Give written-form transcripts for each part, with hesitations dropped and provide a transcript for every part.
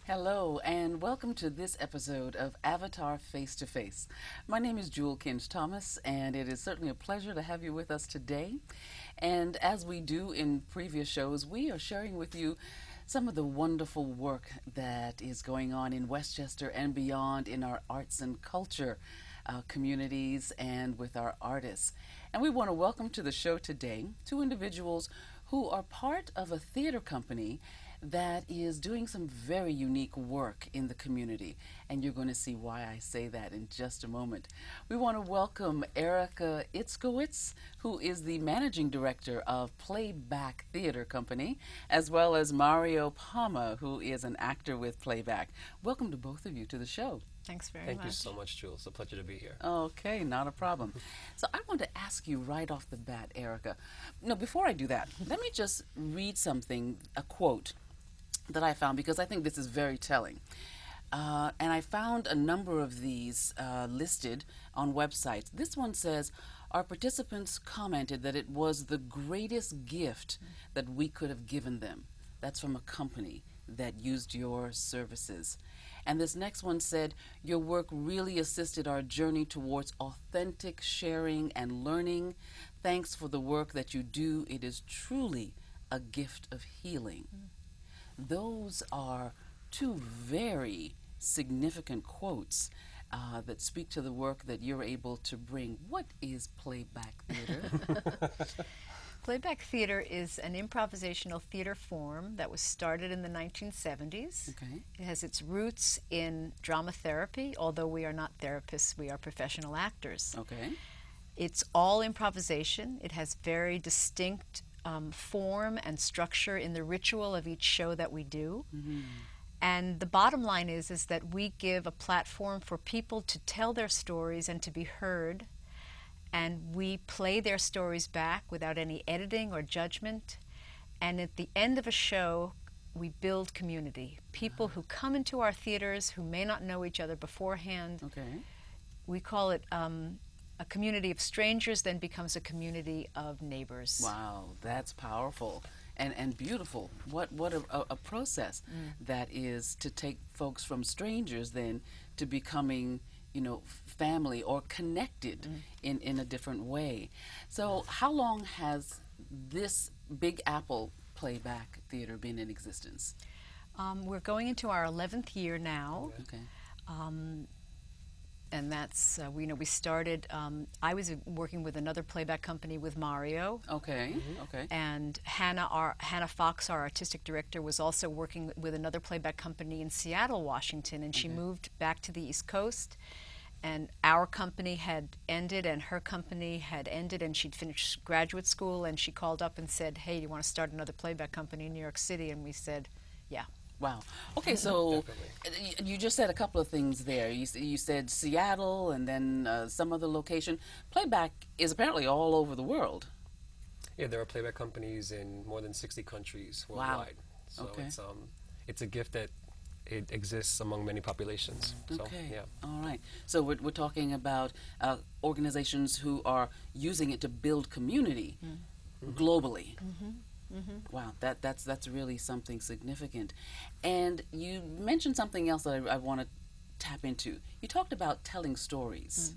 Hello, and welcome to this episode of Avitar Face to Face. My name is Kinch-Thomas, and it is certainly a pleasure to have you with us today. And as we do in previous shows, we are sharing with you some of the wonderful work that is going on in Westchester and beyond in our arts and culture communities and with our artists. And we want to welcome to the show today two individuals who are part of a theater company that is doing some very unique work in the community. And you're going to see why I say that in just a moment. We want to welcome Erica Itzkowitz, who is the managing director of Playback Theater Company, as well as Mario Palma, who is an actor with Playback. Welcome to both of you to the show. Thanks very much. Thank you so much, Jules. It's a pleasure to be here. Okay, not a problem. So I want to ask you right off the bat, Erica. No, before I do that, let me just read something, a quote that I found, because I think this is very telling. And I found a number of these listed on websites. This one says, our participants commented that it was the greatest gift that we could have given them. That's from a company that used your services. And this next one said, your work really assisted our journey towards authentic sharing and learning. Thanks for the work that you do. It is truly a gift of healing. Those are two very significant quotes that speak to the work that you're able to bring. What is Playback Theater? Playback theater is an improvisational theater form that was started in the 1970s. Okay. It has its roots in drama therapy, although we are not therapists, we are professional actors. Okay. It's all improvisation. It has very distinct form and structure in the ritual of each show that we do. Mm-hmm. And the bottom line is that we give a platform for people to tell their stories and to be heard. And we play their stories back without any editing or judgment. And at the end of a show, we build community. People who come into our theaters who may not know each other beforehand. Okay. We call it a community of strangers then becomes a community of neighbors. Wow, that's powerful and beautiful. What a process that is, to take folks from strangers then to becoming, family or connected in a different way. So how long has this Big Apple Playback Theater been in existence? We're going into our 11th year now. Okay. And that's, we started, I was working with another playback company with Mario. Okay. Okay. And Hannah Fox, our artistic director, was also working with another playback company in Seattle, Washington, and she moved back to the East Coast. And our company had ended and her company had ended, and she'd finished graduate school, and she called up and said, hey, do you want to start another playback company in New York City? And we said, yeah. Wow. Okay, so you just said a couple of things there. You said Seattle and then some other location. Playback is apparently all over the world. Yeah, there are playback companies in more than 60 countries worldwide. Wow. So Okay. it's a gift that it exists among many populations. So, Okay. yeah. All right. So we're talking about organizations who are using it to build community globally. Wow, that's really something significant. And you mentioned something else that I want to tap into. You talked about telling stories.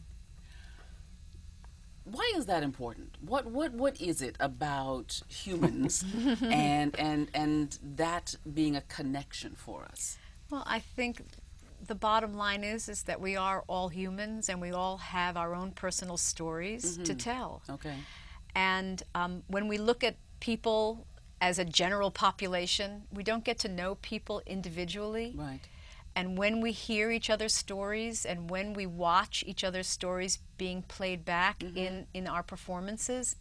Why is that important? What is it about humans and that being a connection for us? Well, I think the bottom line is that we are all humans and we all have our own personal stories to tell. Okay. And when we look at people as a general population, we don't get to know people individually. Right. And when we hear each other's stories and when we watch each other's stories being played back in our performances,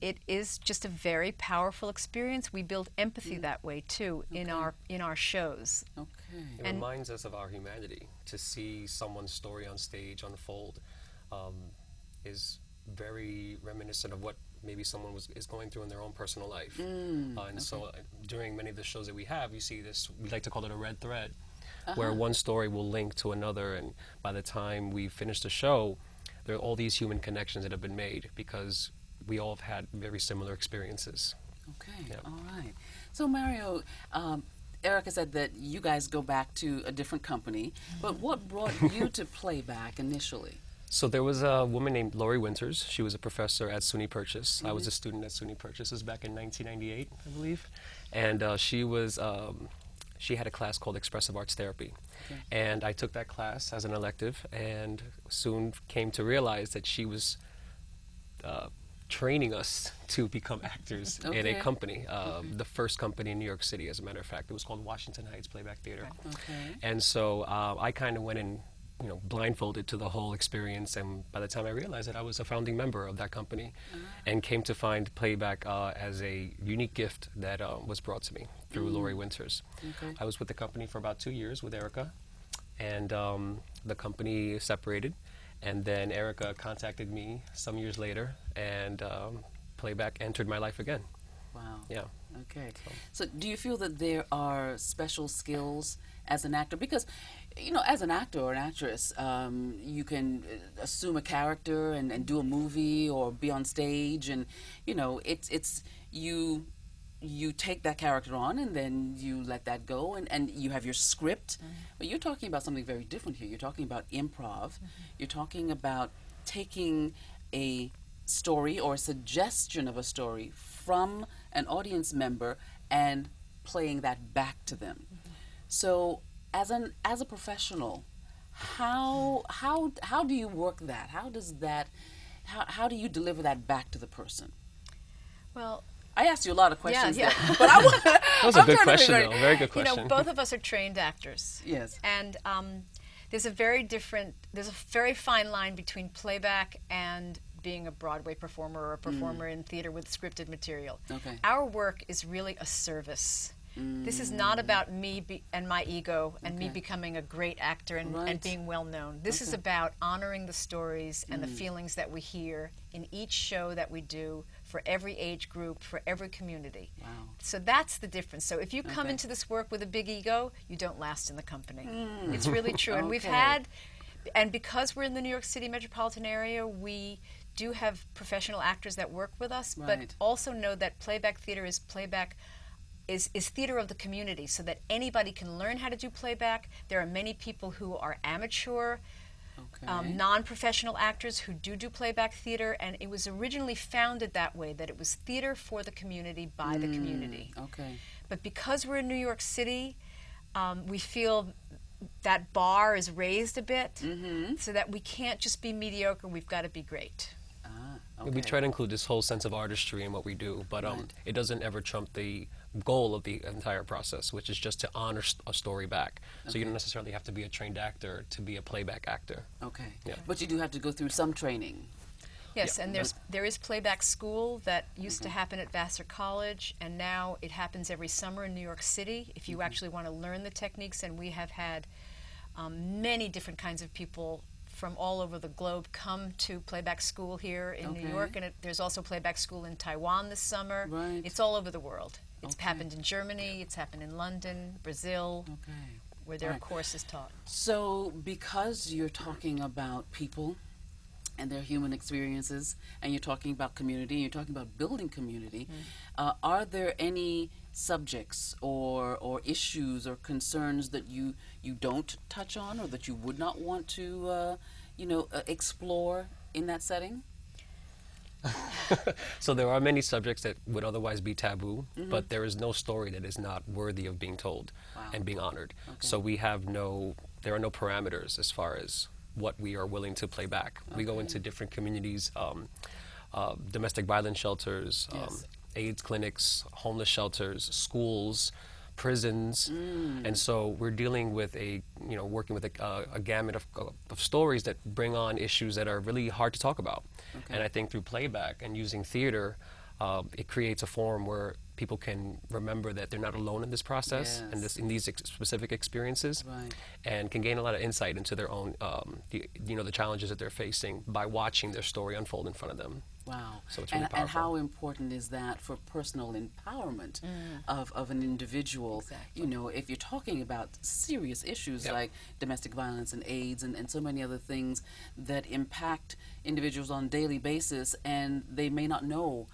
it is just a very powerful experience. We build empathy that way too in our shows. Okay. It reminds us of our humanity. To see someone's story on stage unfold is very reminiscent of what maybe someone is going through in their own personal life. So during many of the shows that we have, you see this, we like to call it a red thread, where one story will link to another, and by the time we finish the show, there are all these human connections that have been made because we all have had very similar experiences. Okay. Yeah. All right. So Mario, Erica said that you guys go back to a different company, but what brought you to Playback initially? So there was a woman named Lori Winters. She was a professor at SUNY Purchase. I was a student at SUNY Purchase. This was back in 1998, I believe. And she had a class called Expressive Arts Therapy. Okay. And I took that class as an elective and soon came to realize that she was training us to become actors in a company, the first company in New York City, as a matter of fact. It was called Washington Heights Playback Theater. Okay. And so I kind of went in, blindfolded to the whole experience, and by the time I realized that, I was a founding member of that company and came to find Playback as a unique gift that was brought to me through Lori Winters. Okay. I was with the company for about 2 years with Erica, and the company separated, and then Erica contacted me some years later, and Playback entered my life again. Wow. Yeah. Okay. So do you feel that there are special skills as an actor? Because, as an actor or an actress, you can assume a character and do a movie or be on stage, and, it's you take that character on and then you let that go, and you have your script. But you're talking about something very different here. You're talking about improv. You're talking about taking a story or a suggestion of a story from an audience member and playing that back to them. So as a professional, how do you work that? How do you deliver that back to the person? Well, I asked you a lot of questions yeah. there, but I want That was a good question, though. Very good question. both of us are trained actors. Yes. And there's a very fine line between playback and being a Broadway performer or a performer in theater with scripted material. Okay. Our work is really a service. This is not about me and my ego and me becoming a great actor and being well known. This is about honoring the stories and the feelings that we hear in each show that we do for every age group, for every community. Wow. So that's the difference. So if you come into this work with a big ego, you don't last in the company. It's really true. And we've had, and because we're in the New York City metropolitan area, we do have professional actors that work with us, but also know that playback theater is theater of the community, so that anybody can learn how to do playback. There are many people who are amateur, non-professional actors who do playback theater, and it was originally founded that way, that it was theater for the community by the community. Okay. But because we're in New York City, we feel that bar is raised a bit, so that we can't just be mediocre, we've got to be great. We try to include this whole sense of artistry in what we do, but it doesn't ever trump the goal of the entire process, which is just to honor a story back. So you don't necessarily have to be a trained actor to be a playback actor. Okay. Yeah. But you do have to go through some training. Yes, and there is playback school that used to happen at Vassar College, and now it happens every summer in New York City if you actually want to learn the techniques, and we have had many different kinds of people from all over the globe come to playback school here in New York, and there's also playback school in Taiwan this summer. Right. It's all over the world. It's happened in Germany, it's happened in London, Brazil, where there are courses taught. So because you're talking about people and their human experiences, and you're talking about community, and you're talking about building community, are there any subjects or issues or concerns that you don't touch on, or that you would not want to explore in that setting? So there are many subjects that would otherwise be taboo, but there is no story that is not worthy of being told and being honored. So there are no parameters as far as what we are willing to play back. We go into different communities, domestic violence shelters, AIDS clinics, homeless shelters, schools, prisons, and so we're dealing with working with a gamut of stories that bring on issues that are really hard to talk about. And I think through playback and using theater, it creates a forum where people can remember that they're not alone in this process and in these specific experiences, and can gain a lot of insight into their own, the challenges that they're facing by watching their story unfold in front of them. Wow. So it's really powerful. And how important is that for personal empowerment of an individual? Exactly. If you're talking about serious issues like domestic violence and AIDS and so many other things that impact individuals on a daily basis, and they may not know,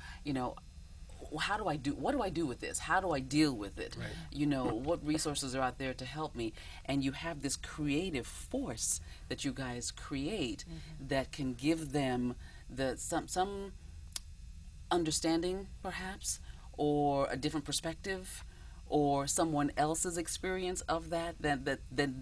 how do I do? What do I do with this? How do I deal with it? Right. You know, what resources are out there to help me? And you have this creative force that you guys create that can give them some understanding, perhaps, or a different perspective, or someone else's experience of that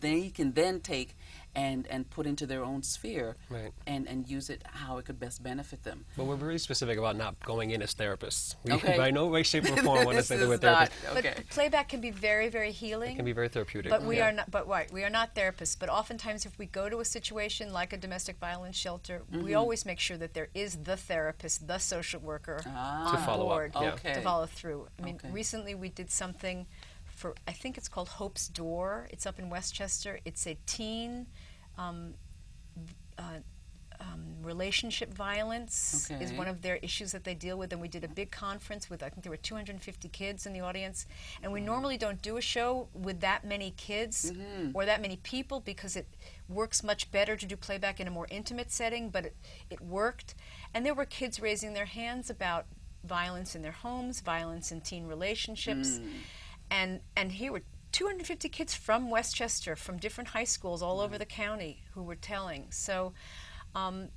they can then take and put into their own sphere, Right. and use it how it could best benefit them. But we're really specific about not going in as therapists. We, Okay. by no way, shape, or form want to say that we're This is not- therapists. okay. But playback can be very, very healing. It can be very therapeutic. But we yeah. are not. But right, we are not therapists. But oftentimes, if we go to a situation like a domestic violence shelter, we always make sure that there is the therapist, the social worker To on follow up, board yeah. Okay. to follow through. I mean, Okay. recently we did something for. I think it's called Hope's Door. It's up in Westchester. It's a teen. Relationship violence is Okay. one of their issues that they deal with, and we did a big conference with, I think there were 250 kids in the audience, and we normally don't do a show with that many kids or that many people because it works much better to do playback in a more intimate setting, but it worked. And there were kids raising their hands about violence in their homes, violence in teen relationships, and here were 250 kids from Westchester, from different high schools all over the county who were telling. So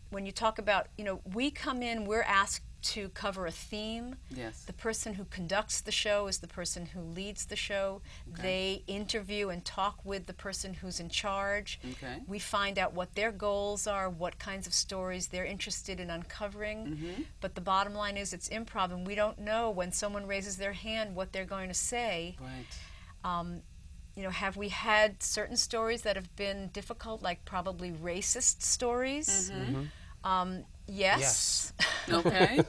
when you talk about, we come in, we're asked to cover a theme. Yes. The person who conducts the show is the person who leads the show. Okay. They interview and talk with the person who's in charge. Okay. We find out what their goals are, what kinds of stories they're interested in uncovering. But the bottom line is it's improv, and we don't know when someone raises their hand what they're going to say. Right. Have we had certain stories that have been difficult, like probably racist stories? Yes. Okay.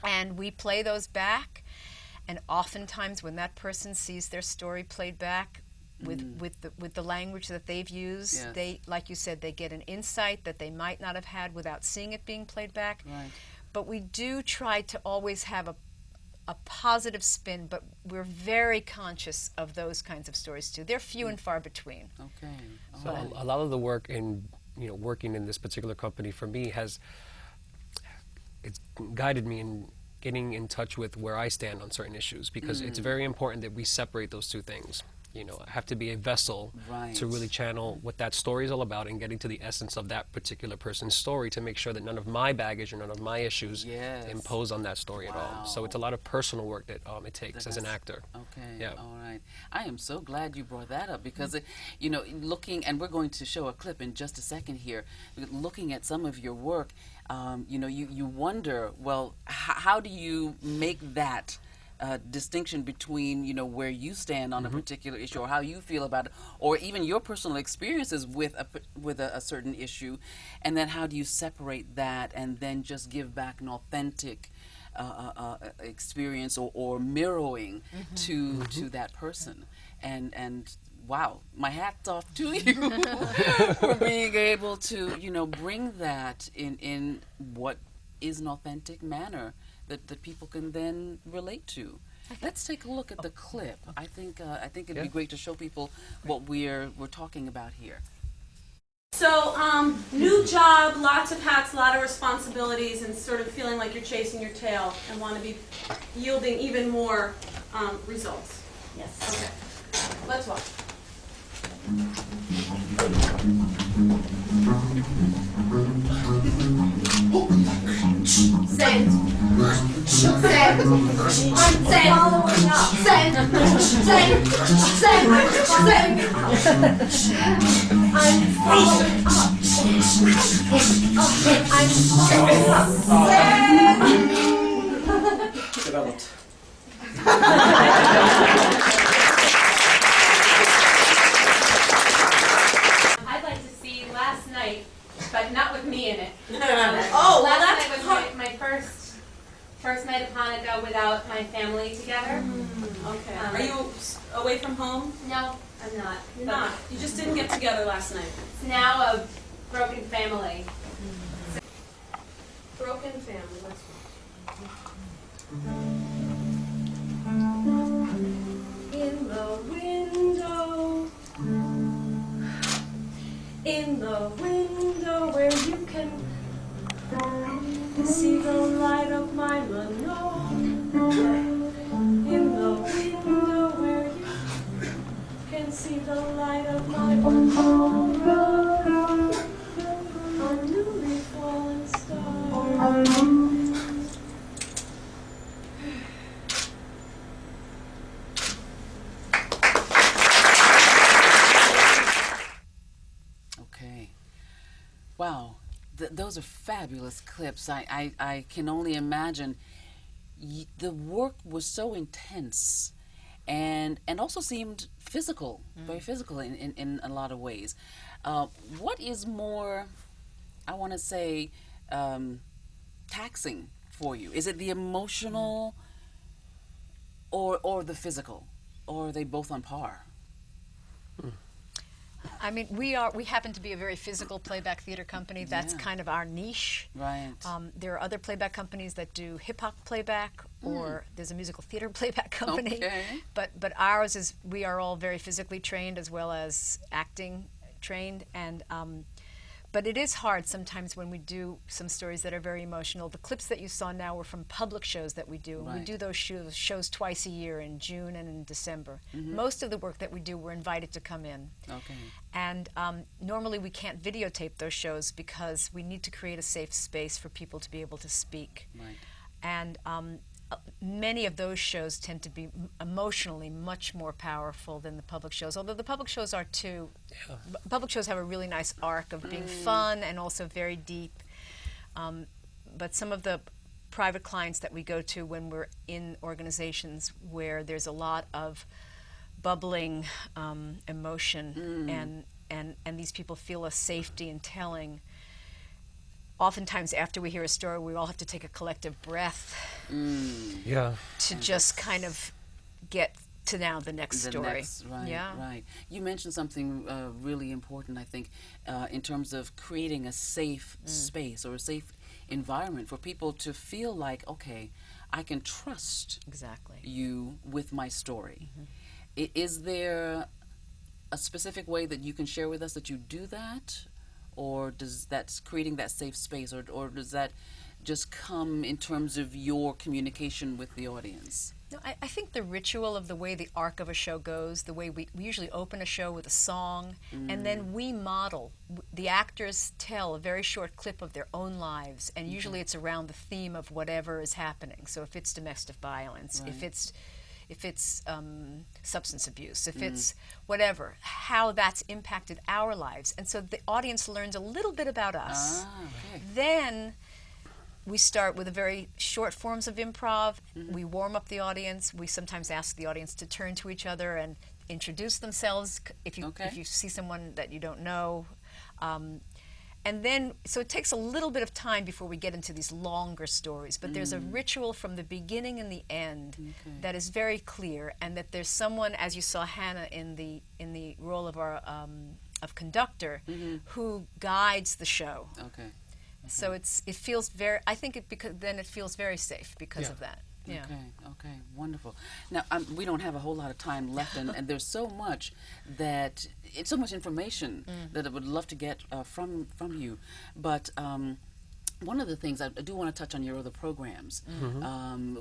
And we play those back, and oftentimes when that person sees their story played back with the language that they've used, Yes. they, like you said, they get an insight that they might not have had without seeing it being played back. Right. But we do try to always have a positive spin, but we're very conscious of those kinds of stories too. They're few and far between. Okay. So All right. a lot of the work in working in this particular company for me it's guided me in getting in touch with where I stand on certain issues, because it's very important that we separate those two things. I have to be a vessel Right. to really channel what that story is all about and getting to the essence of that particular person's story to make sure that none of my baggage or none of my issues Yes. impose on that story at all. So it's a lot of personal work that it takes as an That's- actor. Okay. Yeah. All right. I am so glad you brought that up because, looking, and we're going to show a clip in just a second here, looking at some of your work, you wonder, well, how do you make that distinction between, where you stand on a particular issue or how you feel about it, or even your personal experiences with a certain issue, and then how do you separate that and then just give back an authentic experience or mirroring to that person, and wow, my hat's off to you for being able to bring that in what is an authentic manner that people can then relate to. Let's take a look at the clip. I think it'd be great to show people what we're talking about here. So, new job, lots of hats, a lot of responsibilities, and sort of feeling like you're chasing your tail and want to be yielding even more results. Yes. Okay, let's watch. Send. Send. Send. Following up. Send. Send. Send. Send. I'm following up. I'm following up. Send. Developed. I'd like to see Last Night, but not with me in it. Oh, well, Last that's night was my first night of Hanukkah without my family together. okay. Are you away from home? No, I'm not. You're not. You just didn't get together last night. It's now a broken family. Broken family. Let's In the window where you can see the light of my Manolo. those are fabulous clips. I can only imagine the work was so intense and also seemed physical, very physical in a lot of ways. What is more, I want to say, taxing for you? Is it the emotional or the physical? Or are they both on par? I mean, we happen to be a very physical playback theater company. That's Yeah. kind of our niche. Right. There are other playback companies that do hip hop playback, or there's a musical theater playback company. Okay. But ours is, we are all very physically trained as well as acting trained, and but it is hard sometimes when we do some stories that are very emotional. The clips that you saw now were from public shows that we do. And we Right. do those shows twice a year, in June and in December. Most of the work that we do, we're invited to come in. Okay. And normally we can't videotape those shows because we need to create a safe space for people to be able to speak. Right. And many of those shows tend to be emotionally much more powerful than the public shows, although the public shows are too. Public shows have a really nice arc of being fun and also very deep. But some of the private clients that we go to when we're in organizations where there's a lot of bubbling emotion and these people feel a safety in telling. Oftentimes after we hear a story, we all have to take a collective breath Yeah. to just kind of get to now the next story. Right, Yeah. right. You mentioned something really important, I think, in terms of creating a safe space or a safe environment for people to feel like, okay, I can trust Exactly. you with my story. Is there a specific way that you can share with us that you do that? Or does that creating that safe space, or does that just come in terms of your communication with the audience? No, I think the ritual of the way the arc of a show goes, the way we usually open a show with a song, and then we model. The actors tell a very short clip of their own lives, and usually it's around the theme of whatever is happening. So if it's domestic violence, Right. if it's substance abuse, if it's whatever, how that's impacted our lives. And so the audience learns a little bit about us. Okay. Then we start with a very short forms of improv. We warm up the audience. We sometimes ask the audience to turn to each other and introduce themselves if you see someone that you don't know. And then, so it takes a little bit of time before we get into these longer stories, but there's a ritual from the beginning and the end that is very clear, and that there's someone, as you saw Hannah in the role of our of conductor, who guides the show. Okay. So it feels very. I think then it feels very safe because Yeah. of that. Yeah. Okay, wonderful. Now, we don't have a whole lot of time left, and there's so much it's so much information that I would love to get from you. But one of the things I do want to touch on your other programs.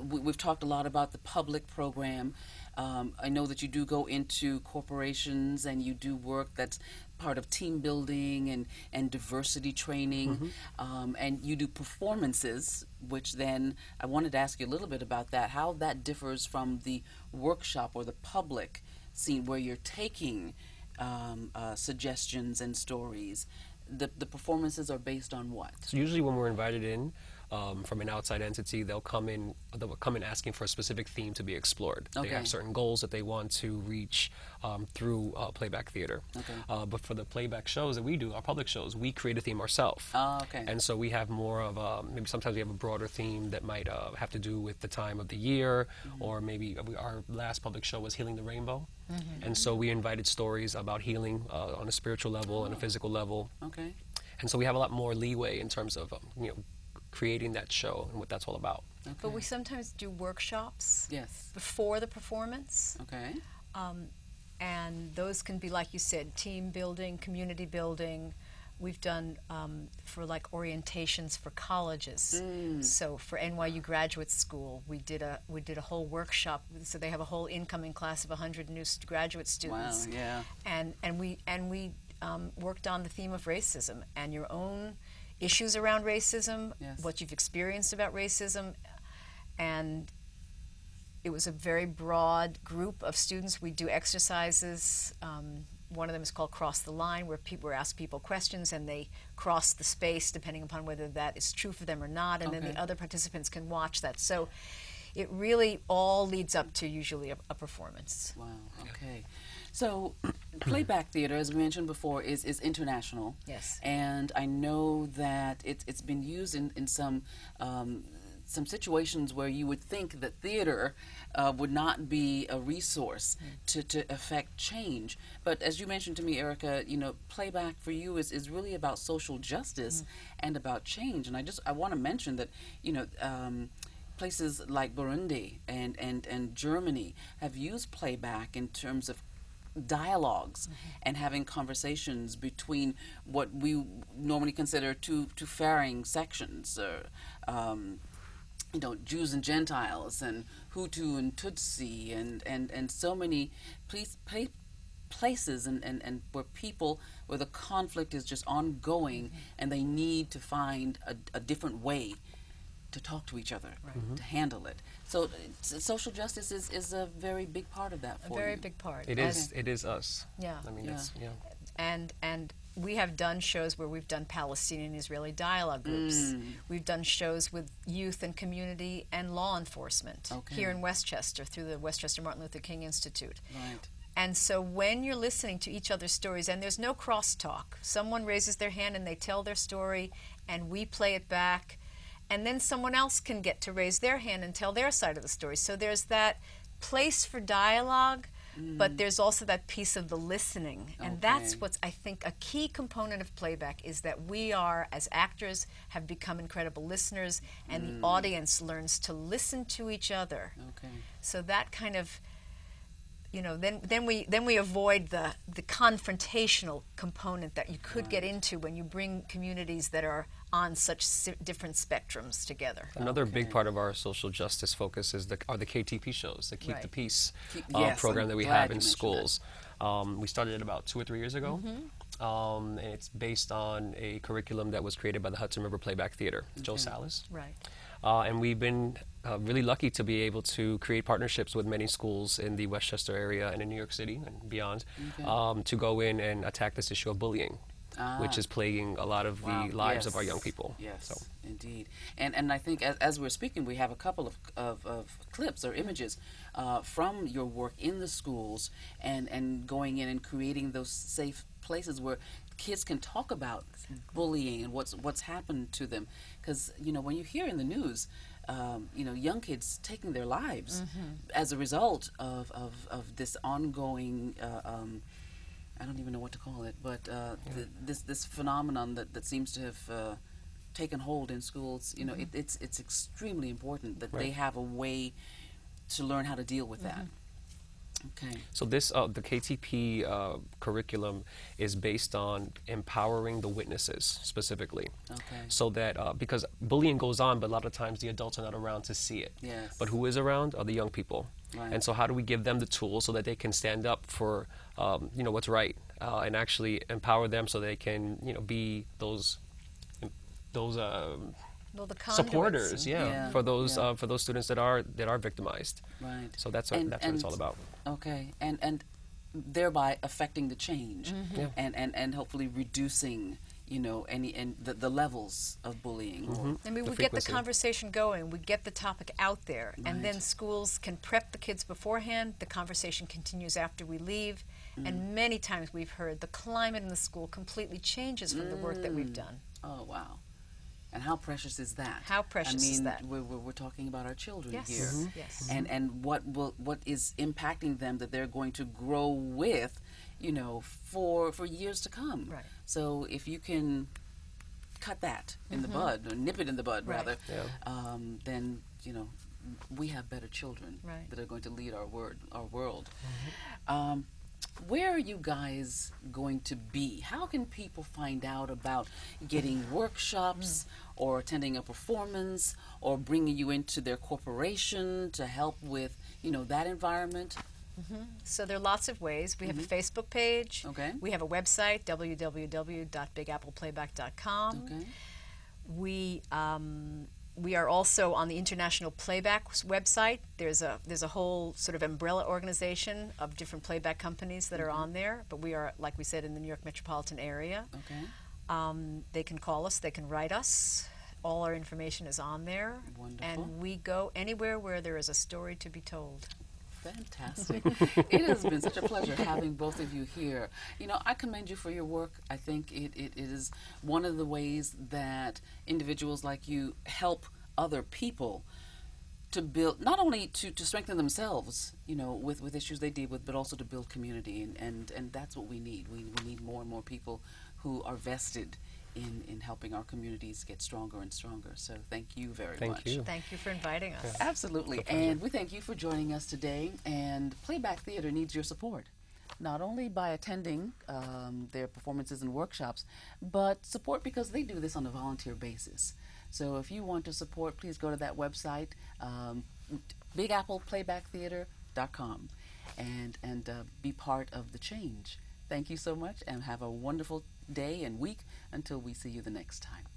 We've talked a lot about the public program. I know that you do go into corporations and you do work that's part of team building and diversity training, and you do performances, which then I wanted to ask you a little bit about that, how that differs from the workshop or the public scene where you're taking suggestions and stories. The performances are based on what? So usually when we're invited in from an outside entity, they'll come in asking for a specific theme to be explored. Okay. They have certain goals that they want to reach through playback theater. Okay. But for the playback shows that we do, our public shows, we create a theme ourselves. Okay. And so we have more of maybe sometimes we have a broader theme that might have to do with the time of the year, or maybe our last public show was Healing the Rainbow. And so we invited stories about healing on a spiritual level and a physical level. Okay. And so we have a lot more leeway in terms of creating that show and what that's all about. Okay. But we sometimes do workshops Yes. before the performance. Okay. And those can be, like you said, team building, community building. We've done for like orientations for colleges. So for NYU Graduate School, we did a whole workshop. So they have a whole incoming class of 100 new graduate students. Wow. Yeah. And we worked on the theme of racism and your own issues around racism, Yes. what you've experienced about racism, and it was a very broad group of students. We do exercises One of them is called Cross the Line, where people ask people questions and they cross the space depending upon whether that is true for them or not, and then Okay. the other participants can watch that. So it really all leads up to usually a performance. Wow. Okay. So, playback theater, as we mentioned before, is international. Yes. And I know that it's been used in some situations where you would think that theater would not be a resource to affect change. But as you mentioned to me, Erica, playback for you is really about social justice and about change. And I want to mention that, places like Burundi and Germany have used playback in terms of dialogues and having conversations between what we normally consider two varying sections, Jews and Gentiles, and Hutu and Tutsi, and so many places and where the conflict is just ongoing, and they need to find a different way to talk to each other, to handle it. So social justice is a very big part of that for you. A very big part. It is. It is us. Yeah. I mean, that's And we have done shows where we've done Palestinian Israeli dialogue groups. We've done shows with youth and community and law enforcement here in Westchester through the Westchester Martin Luther King Institute. Right. And so when you're listening to each other's stories, and there's no crosstalk, someone raises their hand and they tell their story, and we play it back, and then someone else can get to raise their hand and tell their side of the story. So there's that place for dialogue, but there's also that piece of the listening. And that's what's, I think, a key component of playback, is that we are, as actors, have become incredible listeners, and the audience learns to listen to each other. Okay. So that kind of, then we avoid the confrontational component that you could get into when you bring communities that are on such different spectrums together. Another big part of our social justice focus are the KTP shows, the Keep the Peace Yes, program I'm that we glad have you in mentioned schools. We started it about 2 or 3 years ago. And it's based on a curriculum that was created by the Hudson River Playback Theater, Joe Salas. Right. And we've been really lucky to be able to create partnerships with many schools in the Westchester area and in New York City and beyond, to go in and attack this issue of bullying, which is plaguing a lot of the lives of our young people. Yes, So. indeed. And I think as we're speaking, we have a couple of clips or images from your work in the schools and going in and creating those safe places where kids can talk about bullying and what's happened to them. Because, when you hear in the news, young kids taking their lives as a result of this ongoing, I don't even know what to call it, but this phenomenon that seems to have taken hold in schools, it's extremely important that they have a way to learn how to deal with that. Okay. So this, the KTP curriculum is based on empowering the witnesses specifically. Okay. So that, because bullying goes on, but a lot of times the adults are not around to see it. Yes. But who is around are the young people. Right. And so how do we give them the tools so that they can stand up for, what's right, and actually empower them so they can, be those Well, the supporters, conduits. for those students that are victimized. Right. So that's what it's all about. Okay. And thereby affecting the change Yeah. and hopefully reducing, the levels of bullying. I mean, The we get the frequency. conversation going, we get the topic out there, and then Right. schools can prep the kids beforehand. The conversation continues after we leave, and many times we've heard the climate in the school completely changes from the work that we've done. Oh, wow. And how precious is that? How precious is that? We're talking about our children Yes, here. yes. And what is impacting them that they're going to grow with, for years to come. Right. So if you can cut that in the bud, or nip it in the bud, Right. rather, Yeah. then, we have better children Right. that are going to lead our world. Where are you guys going to be? How can people find out about getting workshops or attending a performance or bringing you into their corporation to help with, that environment? So there are lots of ways. We have a Facebook page. Okay. We have a website, www.bigappleplayback.com. Okay. We are also on the International Playback website. There's a whole sort of umbrella organization of different playback companies that are on there, but we are, like we said, in the New York metropolitan area. Okay. They can call us, they can write us. All our information is on there. Wonderful. And we go anywhere where there is a story to be told. Fantastic. It has been such a pleasure having both of you here. You know, I commend you for your work. I think it is one of the ways that individuals like you help other people to build, not only to strengthen themselves, you know, with issues they deal with, but also to build community. And that's what we need. We need more and more people who are vested in helping our communities get stronger and stronger. So thank you very much. Thank you. Thank you for inviting us. Absolutely. And we thank you for joining us today. And Playback Theater needs your support, not only by attending their performances and workshops, but support because they do this on a volunteer basis. So if you want to support, please go to that website, bigappleplaybacktheater.com, and be part of the change. Thank you so much, and have a wonderful day and week until we see you the next time.